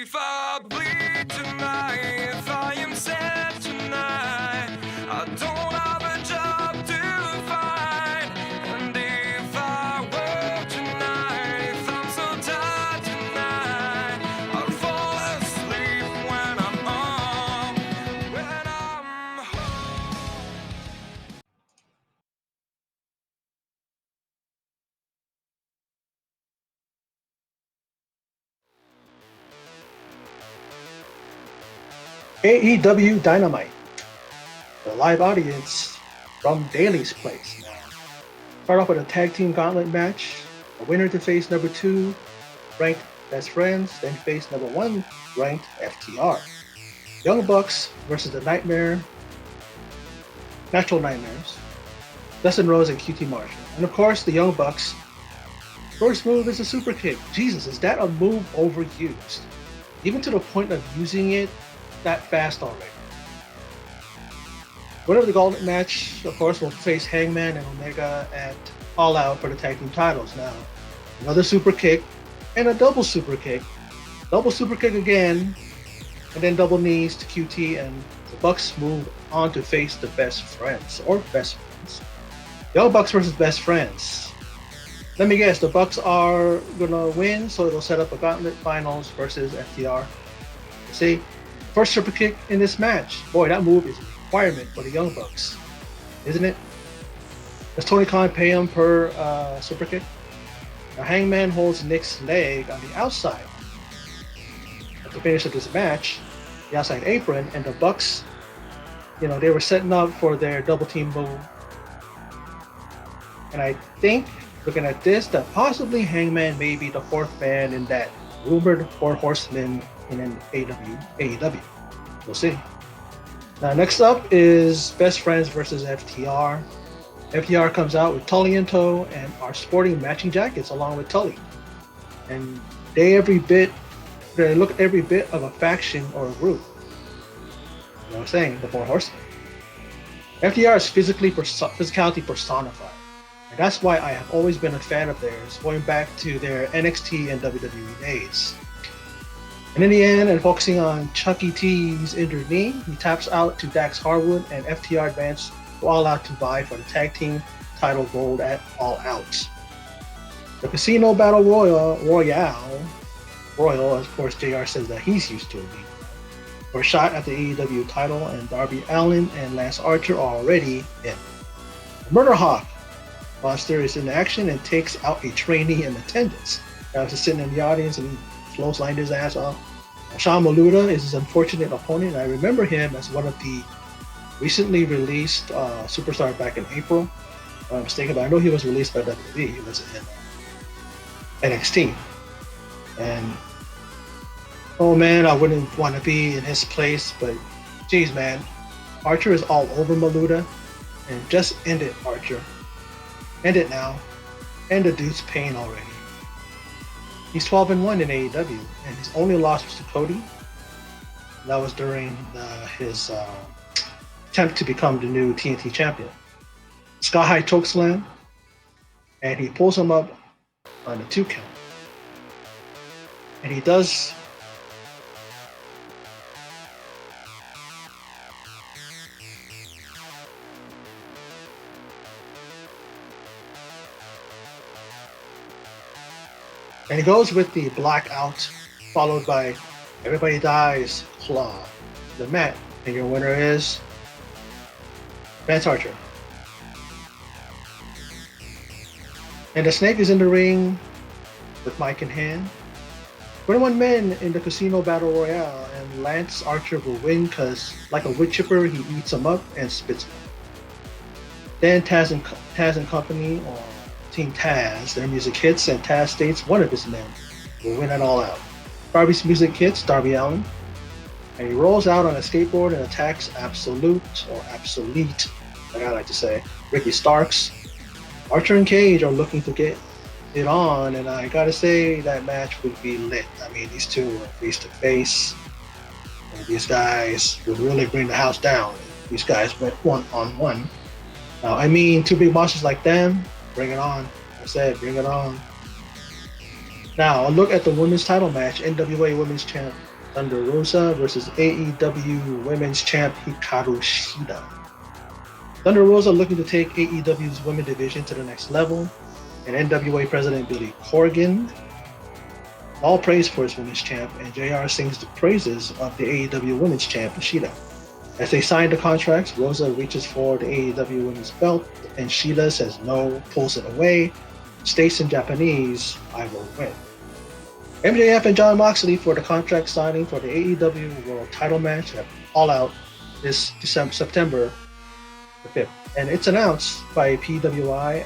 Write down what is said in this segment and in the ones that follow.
if I bleed tonight, if I am sad tonight, I don't have a job to find. And if I work tonight, if I'm so tired tonight, I'll fall asleep when I'm home, when I'm home. AEW Dynamite, the live audience from Daly's place. Now, start off with a tag team gauntlet match. A winner to face number 2 ranked Best Friends, then face number 1 ranked FTR. Young Bucks versus the Natural Nightmares, Dustin Rhodes and QT Marshall. And of course, the Young Bucks' first move is a super kick. Jesus, is that a move overused? Even to the point of using it that fast already. Winner of the gauntlet match, of course, will face Hangman and Omega at All Out for the tag team titles. Now, another super kick and a double super kick again, and then double knees to QT, and the Bucks move on to face the Best Friends. Young Bucks versus Best Friends. Let me guess, the Bucks are gonna win, so it'll set up a gauntlet finals versus FTR. See, first super kick in this match. Boy, that move is a requirement for the Young Bucks, isn't it? Does Tony Khan pay him per super kick? Now, Hangman holds Nick's leg on the outside at the finish of this match, the outside apron, and the Bucks, they were setting up for their double team move. And I think, looking at this, that possibly Hangman may be the fourth man in that rumored 4 horsemen in an AEW. We'll see. Now, next up is Best Friends versus FTR. FTR comes out with Tully in tow and are sporting matching jackets along with Tully. And they look every bit of a faction or a group. You know what I'm saying? The 4 horsemen. FTR is physicality personified. And that's why I have always been a fan of theirs, going back to their NXT and WWE days. And in the end, and focusing on Chucky T's injured knee, he taps out to Dax Harwood, and FTR advance to All Out to vie for the tag team title gold at All Out. The Casino Battle Royal, of course, JR says that he's used to it, for a shot at the AEW title, and Darby Allin and Lance Archer are already in. Murder Hawk Monster is in action and takes out a trainee in attendance. I was just sitting in the audience and he clotheslined his ass off. Sean Maluda is his unfortunate opponent. I remember him as one of the recently released superstars back in April. If I'm mistaken, but I know he was released by WWE. He was in NXT. And oh man, I wouldn't want to be in his place, but geez man, Archer is all over Maluda, and just end it, Archer. End it now. End the dude's pain already. He's 12-1 in AEW, and his only loss was to Cody. That was during his attempt to become the new TNT champion. Sky High chokeslam, and he pulls him up on the 2 count. And he does and he goes with the blackout, followed by Everybody Dies Claw to the mat, and your winner is Lance Archer. And the Snake is in the ring with mic in hand. 21 men in the Casino Battle Royale, and Lance Archer will win because, like a wood chipper, he eats them up and spits them. Then Taz and Company, or Team Taz, their music hits, and Taz states one of his men will win it all out. Darby's music hits, Darby Allin, and he rolls out on a skateboard and attacks Obsolete, like I like to say, Ricky Starks. Archer and Cage are looking to get it on, and I gotta say that match would be lit. I mean, these two are face to face, and these guys would really bring the house down. These guys went 1-on-1. Now, I mean, 2 big monsters like them, bring it on. I said, bring it on. Now, a look at the women's title match. NWA Women's Champ Thunder Rosa versus AEW Women's Champ Hikaru Shida. Thunder Rosa looking to take AEW's women division to the next level, and NWA President Billy Corgan all praise for his women's champ, and JR sings the praises of the AEW Women's Champ Shida. As they sign the contracts, Rosa reaches for the AEW Women's belt, and Shida says no, pulls it away, states in Japanese, "I will win." MJF and Jon Moxley for the contract signing for the AEW World Title match at All Out this September the 5th. And it's announced by PWI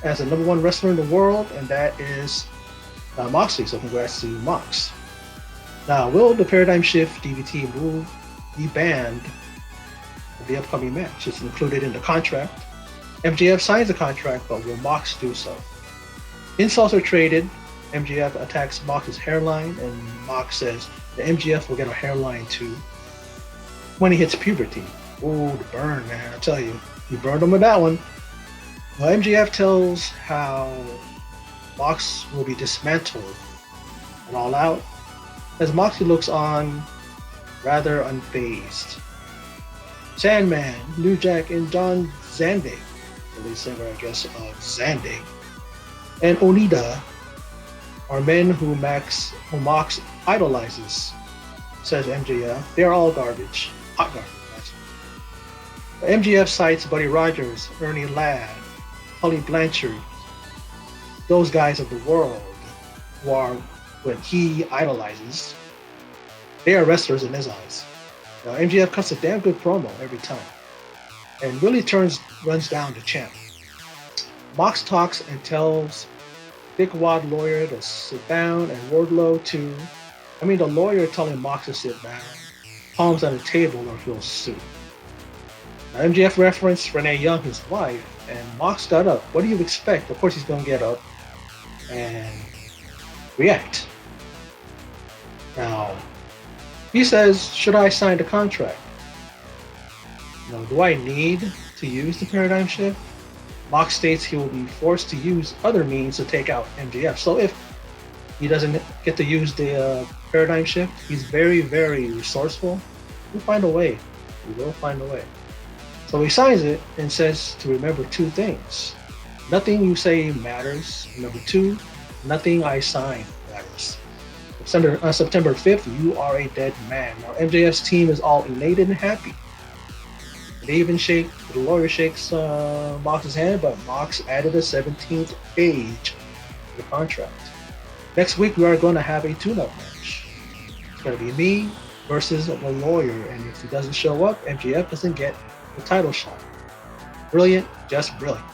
as the number one wrestler in the world, and that is Moxley. So congrats to Mox. Now, will the Paradigm Shift DVT move be banned for the upcoming match? It's included in the contract. MJF signs the contract, but will Mox do so? Insults are traded. MJF attacks Mox's hairline, and Mox says that MJF will get a hairline too when he hits puberty. Ooh, the burn, man! I tell you, he burned him with that one. Well, MJF tells how Mox will be dismantled and All Out, as Moxley looks on rather unfazed. Sandman, New Jack, and John Zandig, the lead singer, I guess, of Zandig, and Onita are men who Mox idolizes, says MJF. They're all garbage, hot garbage. MJF cites Buddy Rogers, Ernie Ladd, Tully Blanchard, those guys of the world who are what he idolizes. They are wrestlers in his eyes. Now, MJF cuts a damn good promo every time and really runs down the champ. Mox talks and tells Dickwad lawyer to sit down, and Wardlow too. The lawyer telling Mox to sit down, palms on the table or he'll sue. Now, MJF referenced Renee Young, his wife, and Mox got up. What do you expect? Of course he's going to get up and react. Now, he says, should I sign the contract? Do I need to use the Paradigm Shift? Mox states he will be forced to use other means to take out MJF. So if he doesn't get to use the Paradigm Shift, he's very, very resourceful. He'll find a way. He will find a way. So he signs it and says to remember two things. Nothing you say matters. Number two, nothing I sign matters. On September 5th, you are a dead man. Now, MJF's team is all elated and happy. They even the lawyer shakes Mox's hand, but Mox added a 17th page to the contract. Next week, we are going to have a tune-up match. It's going to be me versus the lawyer, and if he doesn't show up, MJF doesn't get the title shot. Brilliant, just brilliant.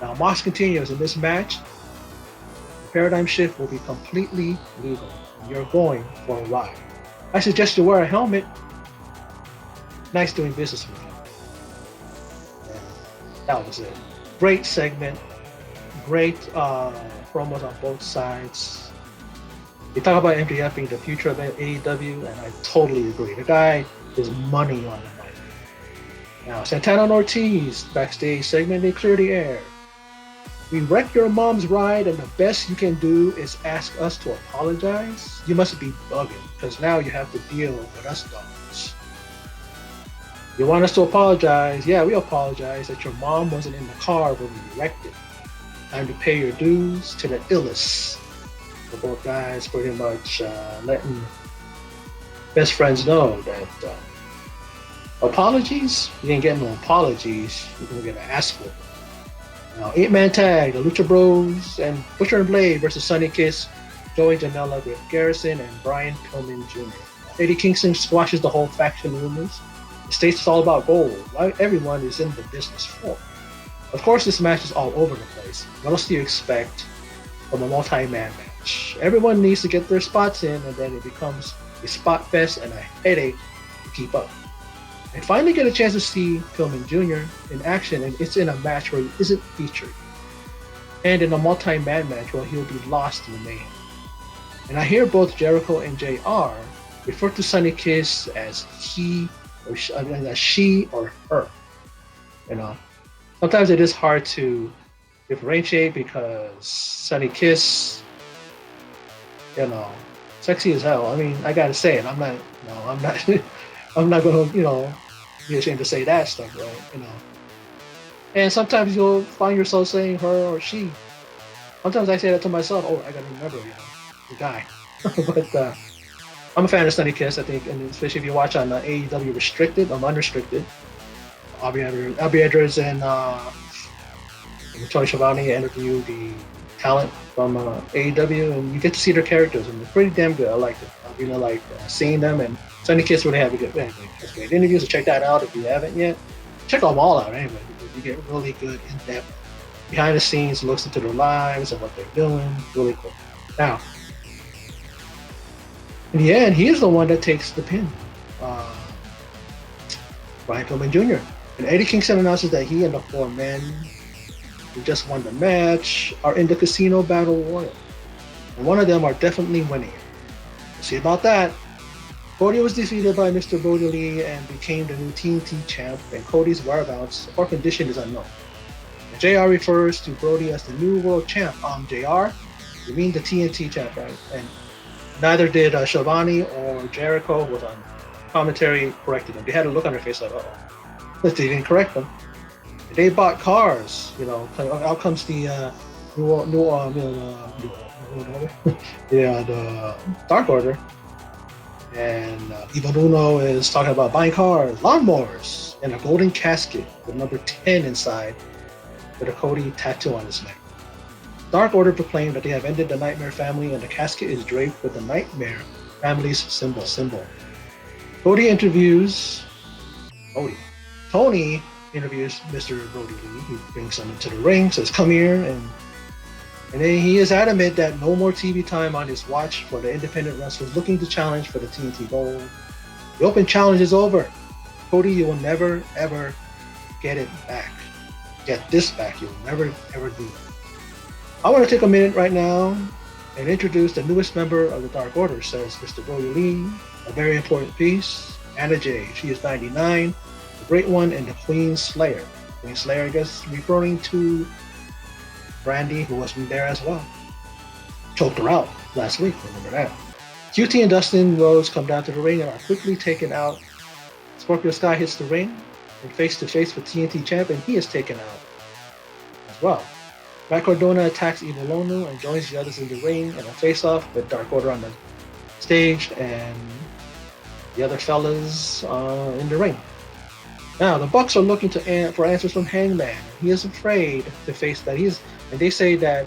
Now, Mox continues in this match. The Paradigm Shift will be completely legal. You're going for a ride. I suggest you wear a helmet. Nice doing business with you. That was it. Great segment. Great promos on both sides. They talk about MJF being the future of AEW, and I totally agree. The guy is money on the night. Now, Santana and Ortiz, backstage segment, they clear the air. We wrecked your mom's ride, and the best you can do is ask us to apologize? You must be bugging, because now you have to deal with us dogs. You want us to apologize? Yeah, we apologize that your mom wasn't in the car when we wrecked it. Time to pay your dues to the illest. The both guys pretty much letting best friends know that apologies? You ain't getting no apologies. You're going to get an ass whooping. Now, 8-man tag, the Lucha Bros and Butcher and Blade versus Sonny Kiss, Joey Janela, Griff Garrison, and Brian Pillman Jr. Eddie Kingston squashes the whole faction rumors. It states it's all about gold. Right? Everyone is in the business for. Of course, this match is all over the place. What else do you expect from a multi-man match? Everyone needs to get their spots in, and then it becomes a spot fest and a headache to keep up. I finally get a chance to see Pillman Jr. in action, and it's in a match where he isn't featured. And in a multi-man match where he'll be lost in the mayhem. And I hear both Jericho and JR refer to Sonny Kiss as he or she or her. Sometimes it is hard to differentiate because Sonny Kiss, Sexy as hell. I mean, I gotta say it. I'm not, I'm not gonna, be ashamed to say that stuff, right? And sometimes you'll find yourself saying her or she. Sometimes I say that to myself. Oh, I gotta remember, the guy. But I'm a fan of Sunny Kiss. I think, and especially if you watch on AEW Restricted, Unrestricted. Abby Edwards and Tony Schiavone interview the talent from AEW, and you get to see their characters, and they're pretty damn good. I like it. I really like seeing them, and Sunny Kiss really have a good, great interviews. So check that out if you haven't yet. Check them all out anyway, because you get really good in-depth behind the scenes looks into their lives and what they're doing. Really cool. Now, in the end, he is the one that takes the pin. Brian Pillman Jr. And Eddie Kingston announces that he and the four men who just won the match are in the Casino Battle Royal. And one of them are definitely winning it. We'll see about that. Cody was defeated by Mr. Brody Lee and became the new TNT champ, and Cody's whereabouts or condition is unknown. And JR refers to Brody as the new world champ. JR, you mean the TNT champ, right? And neither did Schiavone or Jericho was on commentary corrected them. They had a look on their face like, uh-oh. But they didn't correct them. They bought cars, out comes the the Dark Order. And Evil Uno is talking about buying cars, lawnmowers, and a golden casket with number 10 inside with a Cody tattoo on his neck. Dark Order proclaimed that they have ended the Nightmare family, and the casket is draped with the Nightmare family's symbol. Tony interviews Mr. Brody Lee. He brings him into the ring, says, "Come here," and then he is adamant that no more TV time on his watch for the independent wrestlers looking to challenge for the TNT Gold. The open challenge is over. Cody, you will never, ever get it back. Get this back. You'll never, ever do it. I want to take a minute right now and introduce the newest member of the Dark Order, says Mr. Brody Lee, a very important piece, Anna Jay. She is 99, the Great One, and the Queen Slayer. Queen Slayer, I guess, referring to Brandy, who was there as well. Choked her out last week, remember that. QT and Dustin Rhodes come down to the ring and are quickly taken out. Scorpio Sky hits the ring and face-to-face with TNT champ, and he is taken out as well. Matt Cardona attacks Evil Lonu and joins the others in the ring in a face-off with Dark Order on the stage and the other fellas in the ring. Now, the Bucks are looking for answers from Hangman. He is afraid to face that. And they say that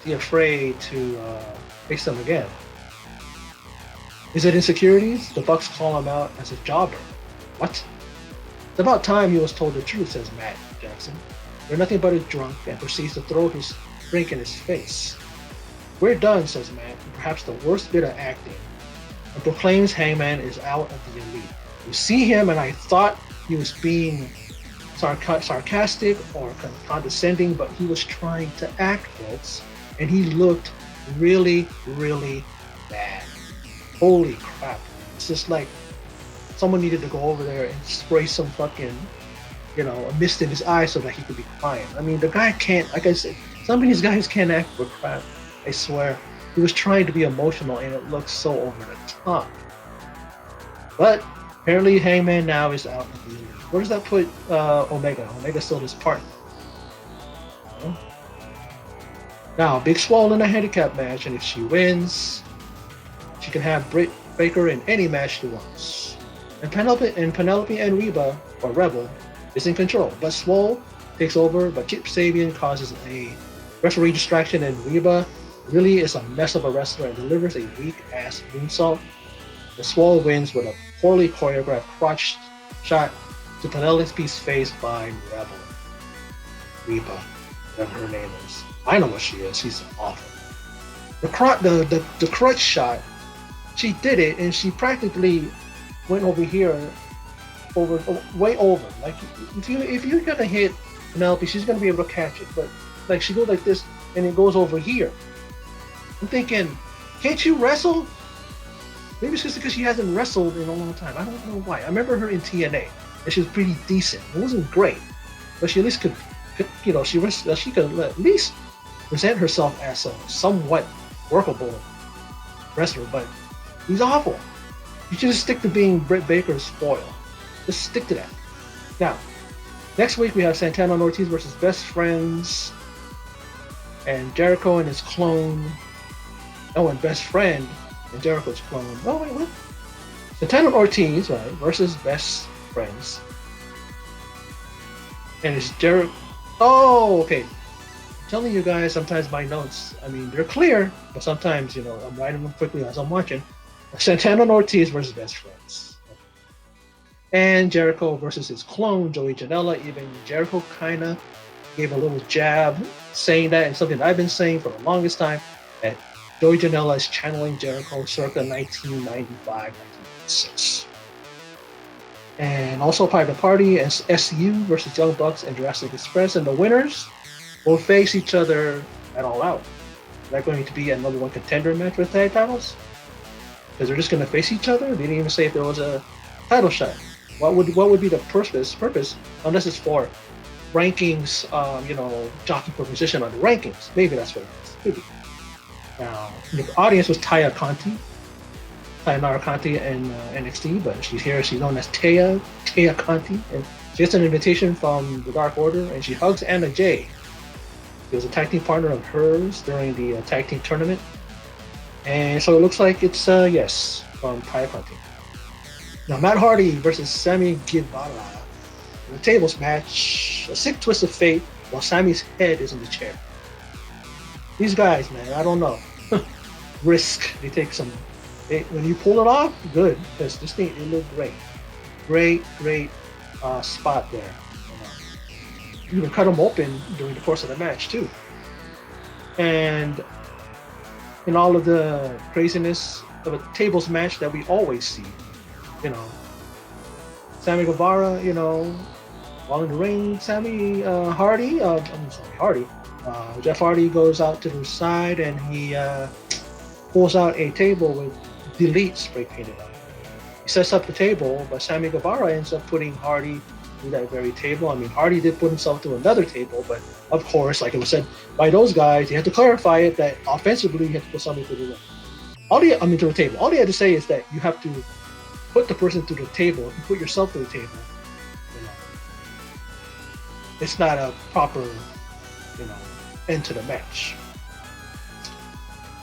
he's afraid to face them again. Is it insecurities? The Bucks call him out as a jobber. What? It's about time he was told the truth, says Matt Jackson. They're nothing but a drunk, and proceeds to throw his drink in his face. We're done, says Matt, perhaps the worst bit of acting, and proclaims Hangman is out of the elite. You see him, and I thought he was being sarcastic or condescending, but he was trying to act, folks, and he looked really, really bad. Holy crap. It's just like someone needed to go over there and spray some fucking, a mist in his eye so that he could be crying. I mean, the guy can't, like I said, some of these guys can't act for crap, I swear. He was trying to be emotional, and it looks so over the top. But apparently Hangman now is out of the elite. Where does that put Omega? Omega's still his partner. Now, Big Swole in a handicap match, and if she wins, she can have Britt Baker in any match she wants. And Penelope and Reba, or Rebel, is in control. But Swole takes over, but Kip Sabian causes a referee distraction, and Reba really is a mess of a wrestler and delivers a weak-ass moonsault. The Swole wins with a poorly choreographed crotch shot to Penelope's face by Rebel. Reba, whatever her name is. I know what she is. She's awful. The crutch shot, she did it, and she practically went over here, way over. Like if you're gonna hit Penelope, she's gonna be able to catch it. But like she goes like this, and it goes over here. I'm thinking, can't you wrestle? Maybe it's just because she hasn't wrestled in a long time. I don't know why. I remember her in TNA, and she was pretty decent. It wasn't great, but she at least could she could at least present herself as a somewhat workable wrestler, but he's awful. You should just stick to being Britt Baker's foil. Just stick to that. Now, next week we have Santana and Ortiz versus Best Friends, and Jericho and his clone. Oh, and Best Friend and Jericho's clone. Oh wait, what? Santana and Ortiz, right, versus Best Friends. And it's Jericho. Oh, okay. I'm telling you guys, sometimes my notes, I mean, they're clear, but sometimes, I'm writing them quickly as I'm watching. Santana and Ortiz versus Best Friends. And Jericho versus his clone, Joey Janela. Even Jericho kind of gave a little jab saying that, and something I've been saying for the longest time, that Joey Janela is channeling Jericho circa 1995, 1996. And also Private Party as SU versus Young Bucks and Jurassic Express. And the winners will face each other at All Out. Is that going to be a number one contender match with tag titles? Because they're just going to face each other? They didn't even say if there was a title shot. What would be the purpose? Unless it's for rankings, jockey for position on the rankings. Maybe that's what it is. Maybe. Now, the audience was Tayanara Conti in NXT, but she's here. She's known as Taya Conti, and she gets an invitation from the Dark Order, and she hugs Anna Jay. She was a tag team partner of hers during the tag team tournament, and so it looks like it's yes from Taya Conti. Now, Matt Hardy versus Sammy Guevara in a tables match, a sick twist of fate, while Sammy's head is in the chair. These guys, man, I don't know. Risk. They take some. When you pull it off, good, because this thing, it looked great. Great spot there. You can cut them open during the course of the match, too. And in all of the craziness of a tables match that we always see, Sammy Guevara, while in the ring, Jeff Hardy goes out to the side and he pulls out a table with Delete spray painted on it. He sets up the table, but Sammy Guevara ends up putting Hardy to that very table. I mean, Hardy did put himself to another table, but of course, like it was said by those guys, you had to clarify it that offensively you had to put somebody to the ring. To the table. All they had to say is that you have to put the person to the table. If you put yourself to the table, it's not a proper, end to the match.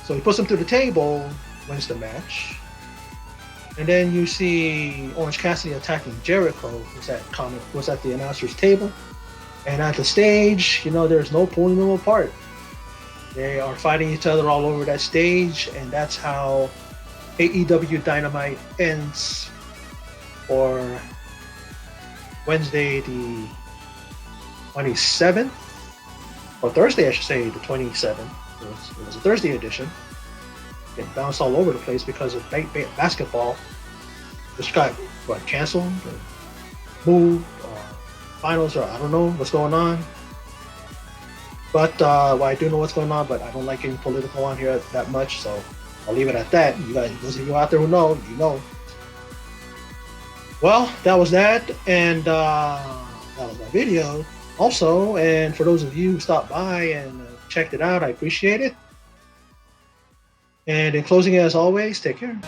So he puts him to the table, wins the match. And then you see Orange Cassidy attacking Jericho, was at the announcer's table. And at the stage, there's no pulling them apart. They are fighting each other all over that stage, and that's how AEW Dynamite ends for Wednesday the 27th, or Thursday I should say, the 27th. It was a Thursday edition. It bounced all over the place because of basketball, which got canceled or moved or finals, or I don't know what's going on. But I do know what's going on, but I don't like getting political on here that much, so I'll leave it at that. You guys, those of you out there who know, you know. Well, that was that, and that was my video also. And for those of you who stopped by and checked it out, I appreciate it. And in closing, as always, take care.